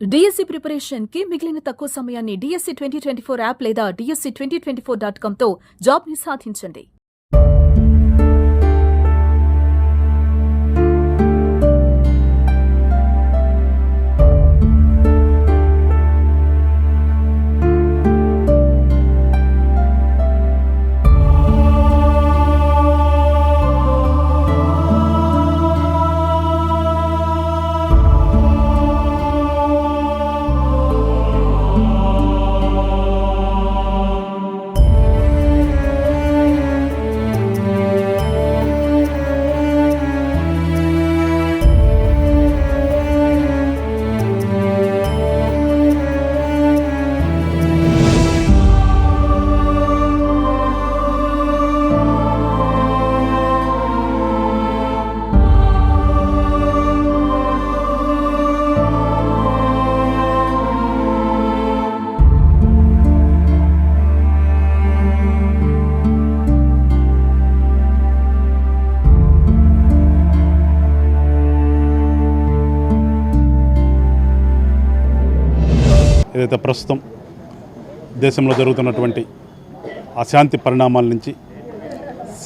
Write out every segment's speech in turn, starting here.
DSC preparation కి మిగిలిన తక్కువ సమయాన్ని డిఎస్సి 2024 యాప్ లేదా DSC2024.com తో జాబ్ ని సాధించండి. ఏదైతే ప్రస్తుతం దేశంలో జరుగుతున్నటువంటి అశాంతి పరిణామాల నుంచి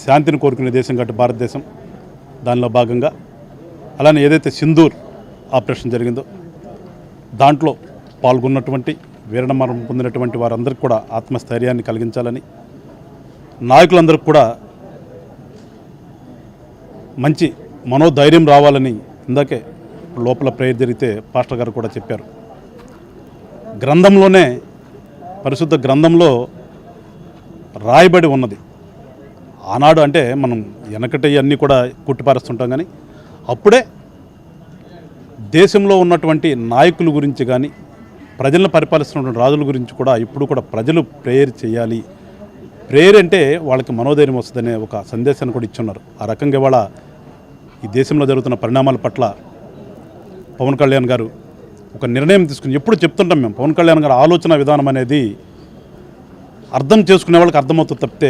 శాంతిని కోరుకునే దేశం కాబట్టి భారతదేశం, దానిలో భాగంగా అలానే ఏదైతే సింధూర్ ఆపరేషన్ జరిగిందో దాంట్లో పాల్గొన్నటువంటి వీరమరణం పొందినటువంటి వారందరికీ కూడా ఆత్మస్థైర్యాన్ని కలిగించాలని, నాయకులందరికీ కూడా మంచి మనోధైర్యం రావాలని ఇందాకే లోపల ప్రేయర్ జరిగితే పాస్టర్ గారు కూడా చెప్పారు. గ్రంథంలోనే, పరిశుద్ధ గ్రంథంలో రాయబడి ఉన్నది. ఆనాడు అంటే మనం వెనకటి అన్నీ కూడా కుట్టిపారుస్తుంటాం, కానీ అప్పుడే దేశంలో ఉన్నటువంటి నాయకుల గురించి కానీ ప్రజలను పరిపాలిస్తున్నటువంటి రాజుల గురించి కూడా ఇప్పుడు కూడా ప్రజలు ప్రేయర్ చేయాలి, ప్రేయర్ అంటే వాళ్ళకి మనోధైర్యం వస్తుందనే ఒక సందేశాన్ని కూడా ఇచ్చున్నారు. ఆ రకంగా ఇవాళ ఈ దేశంలో జరుగుతున్న పరిణామాల పట్ల పవన్ కళ్యాణ్ గారు ఒక నిర్ణయం తీసుకుని, ఎప్పుడు చెప్తుంటాం మేము, పవన్ కళ్యాణ్ గారి ఆలోచన విధానం అనేది అర్థం చేసుకునే వాళ్ళకి అర్థమవుతుంది తప్పితే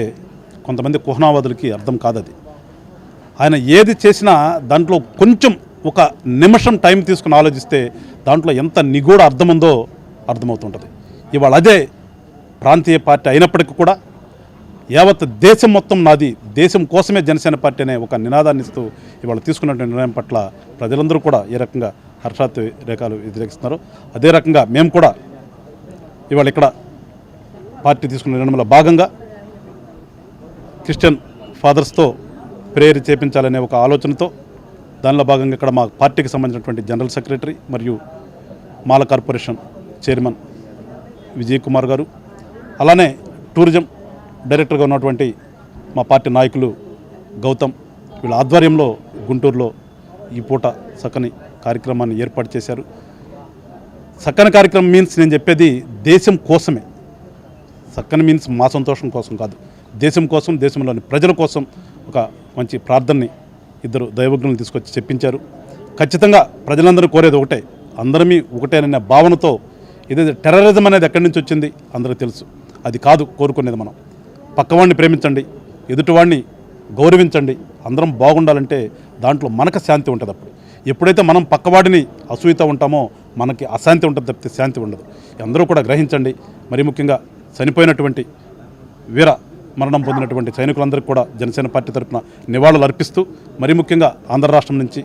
కొంతమంది కుహనావాదులకి అర్థం కాదు. అది ఆయన ఏది చేసినా దాంట్లో కొంచెం ఒక నిమిషం టైం తీసుకుని ఆలోచిస్తే దాంట్లో ఎంత నిగూఢ అర్థం ఉందో అర్థమవుతుంటుంది. ఇవాళ అదే ప్రాంతీయ పార్టీ అయినప్పటికీ కూడా యావత్ దేశం మొత్తం నాది, దేశం కోసమే జనసేన పార్టీ అనే ఒక నినాదాన్ని ఇస్తూ ఇవాళ తీసుకున్నటువంటి నిర్ణయం పట్ల ప్రజలందరూ కూడా ఏ రకంగా హర్షాత్ రేఖలు వ్యతిరేకిస్తున్నారు, అదే రకంగా మేము కూడా ఇవాళ ఇక్కడ పార్టీ తీసుకున్న నిర్ణయంలో భాగంగా క్రిస్టియన్ ఫాదర్స్తో ప్రేయర్ చేపించాలనే ఒక ఆలోచనతో దానిలో భాగంగా ఇక్కడ మా పార్టీకి సంబంధించినటువంటి జనరల్ సెక్రటరీ మరియు మాల కార్పొరేషన్ చైర్మన్ విజయ్ కుమార్ గారు, అలానే టూరిజం డైరెక్టర్గా ఉన్నటువంటి మా పార్టీ నాయకులు గౌతమ్, వీళ్ళ ఆధ్వర్యంలో గుంటూరులో ఈ పూట చక్కని కార్యక్రమాన్ని ఏర్పాటు చేశారు. చక్కని కార్యక్రమం మీన్స్ నేను చెప్పేది దేశం కోసమే. చక్కని మీన్స్ మా సంతోషం కోసం కాదు, దేశం కోసం, దేశంలోని ప్రజల కోసం ఒక మంచి ప్రార్థనని ఇద్దరు దైవజ్ఞులను తీసుకొచ్చి చెప్పించారు. ఖచ్చితంగా ప్రజలందరూ కోరేది ఒకటే, అందరమీ ఒకటేననే భావనతో. ఇదే టెర్రరిజం అనేది ఎక్కడి నుంచి వచ్చింది అందరికీ తెలుసు. అది కాదు కోరుకునేది. మనం పక్కవాడిని ప్రేమించండి, ఎదుటివాడిని గౌరవించండి, అందరం బాగుండాలంటే దాంట్లో మనకు శాంతి ఉంటుంది. అప్పుడు ఎప్పుడైతే మనం పక్కవాడిని అసూయతో ఉంటామో మనకి అశాంతి ఉంటుంది తప్పితే శాంతి ఉండదు. అందరూ కూడా గ్రహించండి. మరి ముఖ్యంగా చనిపోయినటువంటి వీర మరణం పొందినటువంటి సైనికులందరికీ కూడా జనసేన పార్టీ తరఫున నివాళులు అర్పిస్తూ, మరి ముఖ్యంగా ఆంధ్ర రాష్ట్రం నుంచి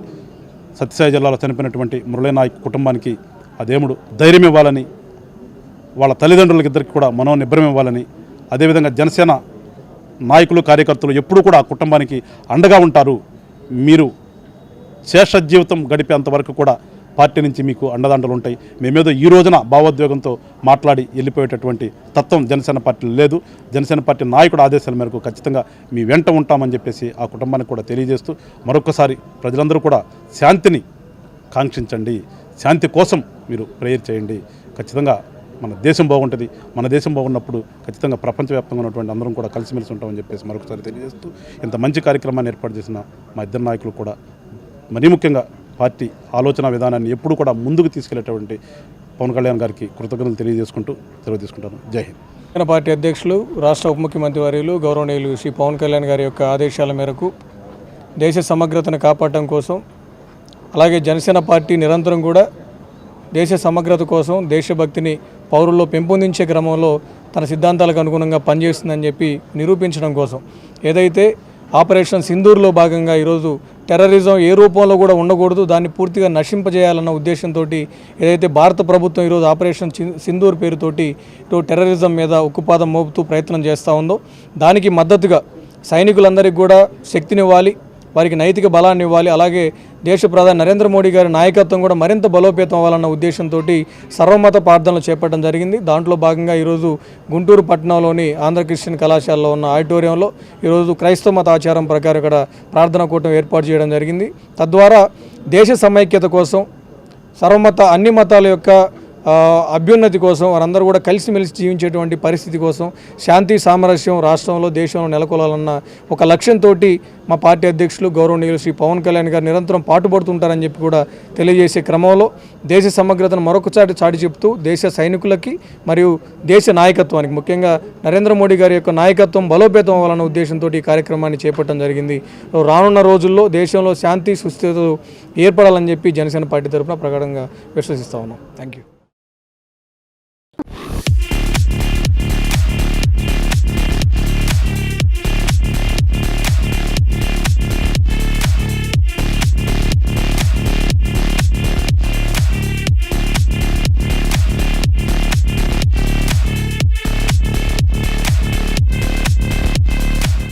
సత్యసాయి జిల్లాలో చనిపోయినటువంటి మురళీ నాయక్ కుటుంబానికి ఆ దేవుడు ధైర్యం ఇవ్వాలని, వాళ్ళ తల్లిదండ్రులకి ఇద్దరికి కూడా మనోనిబ్బరం ఇవ్వాలని, అదేవిధంగా జనసేన నాయకులు కార్యకర్తలు ఎప్పుడూ కూడా ఆ కుటుంబానికి అండగా ఉంటారు. మీరు శేష జీవితం గడిపేంతవరకు కూడా పార్టీ నుంచి మీకు అండదండలు ఉంటాయి. మేమేదో ఈ రోజున భావోద్వేగంతో మాట్లాడి వెళ్ళిపోయేటటువంటి తత్వం జనసేన పార్టీలో లేదు. జనసేన పార్టీ నాయకుడు ఆదేశాల మేరకు ఖచ్చితంగా మీ వెంట ఉంటామని చెప్పేసి ఆ కుటుంబానికి కూడా తెలియజేస్తూ, మరొకసారి ప్రజలందరూ కూడా శాంతిని కాంక్షించండి, శాంతి కోసం మీరు ప్రేయర్ చేయండి. ఖచ్చితంగా మన దేశం బాగుంటుంది. మన దేశం బాగున్నప్పుడు ఖచ్చితంగా ప్రపంచవ్యాప్తంగా ఉన్నటువంటి అందరం కూడా కలిసిమెలిసి ఉంటామని చెప్పేసి మరొకసారి తెలియజేస్తూ, ఇంత మంచి కార్యక్రమాన్ని ఏర్పాటు చేసిన మా ఇద్దరు నాయకులు కూడా, మరీ ముఖ్యంగా పార్టీ ఆలోచన విధానాన్ని ఎప్పుడు కూడా ముందుకు తీసుకెళ్లేటువంటి పవన్ కళ్యాణ్ గారికి కృతజ్ఞతలు తెలియజేసుకుంటూ సెలవు తీసుకుంటాను. జై హింద్. జనసేన పార్టీ అధ్యక్షులు, రాష్ట్ర ఉప ముఖ్యమంత్రి వర్యులు గౌరవనీయులు శ్రీ పవన్ కళ్యాణ్ గారి యొక్క ఆదేశాల మేరకు దేశ సమగ్రతను కాపాడటం కోసం, అలాగే జనసేన పార్టీ నిరంతరం కూడా దేశ సమగ్రత కోసం దేశభక్తిని పౌరుల్లో పెంపొందించే క్రమంలో తన సిద్ధాంతాలకు అనుగుణంగా పనిచేస్తుందని చెప్పి నిరూపించడం కోసం ఏదైతే ఆపరేషన్ సింధూర్లో భాగంగా ఈరోజు టెర్రరిజం ఏ రూపంలో కూడా ఉండకూడదు, దాన్ని పూర్తిగా నశింపజేయాలన్న ఉద్దేశంతో ఏదైతే భారత ప్రభుత్వం ఈరోజు ఆపరేషన్ సింధూర్ పేరుతోటి టెర్రరిజం మీద ఉక్కుపాదం మోపుతూ ప్రయత్నం చేస్తూ ఉందో దానికి మద్దతుగా సైనికులందరికీ కూడా శక్తినివ్వాలి, వారికి నైతిక బలాన్ని ఇవ్వాలి. అలాగే దేశ ప్రధాని నరేంద్ర మోడీ గారి నాయకత్వం కూడా మరింత బలోపేతం అవ్వాలన్న ఉద్దేశంతో సర్వమత ప్రార్థనలు చేపట్టడం జరిగింది. దాంట్లో భాగంగా ఈరోజు గుంటూరు పట్టణంలోని ఆంధ్ర క్రిస్టియన్ కళాశాలలో ఉన్న ఆడిటోరియంలో ఈరోజు క్రైస్తవ మత ఆచారం ప్రకారం ఇక్కడ ప్రార్థనా కూటమి ఏర్పాటు చేయడం జరిగింది. తద్వారా దేశ సమైక్యత కోసం సర్వమత అన్ని మతాల యొక్క అభ్యున్నతి కోసం వారందరూ కూడా కలిసిమెలిసి జీవించేటువంటి పరిస్థితి కోసం శాంతి సామరస్యం రాష్ట్రంలో దేశంలో నెలకొలాలన్న ఒక లక్ష్యంతో మా పార్టీ అధ్యక్షులు గౌరవనీయులు శ్రీ పవన్ కళ్యాణ్ గారు నిరంతరం పాటుపడుతుంటారని చెప్పి కూడా తెలియజేసే క్రమంలో దేశ సమగ్రతను మరొకసారి చాటి చెప్తూ దేశ సైనికులకి మరియు దేశ నాయకత్వానికి ముఖ్యంగా నరేంద్ర మోడీ గారి యొక్క నాయకత్వం బలోపేతం అవ్వాలన్న ఉద్దేశంతో ఈ కార్యక్రమాన్ని చేపట్టడం జరిగింది. రానున్న రోజుల్లో దేశంలో శాంతి సుస్థిరతలు ఏర్పడాలని చెప్పి జనసేన పార్టీ తరఫున ప్రకటనగా విశ్వసిస్తా ఉన్నాం. Thank you.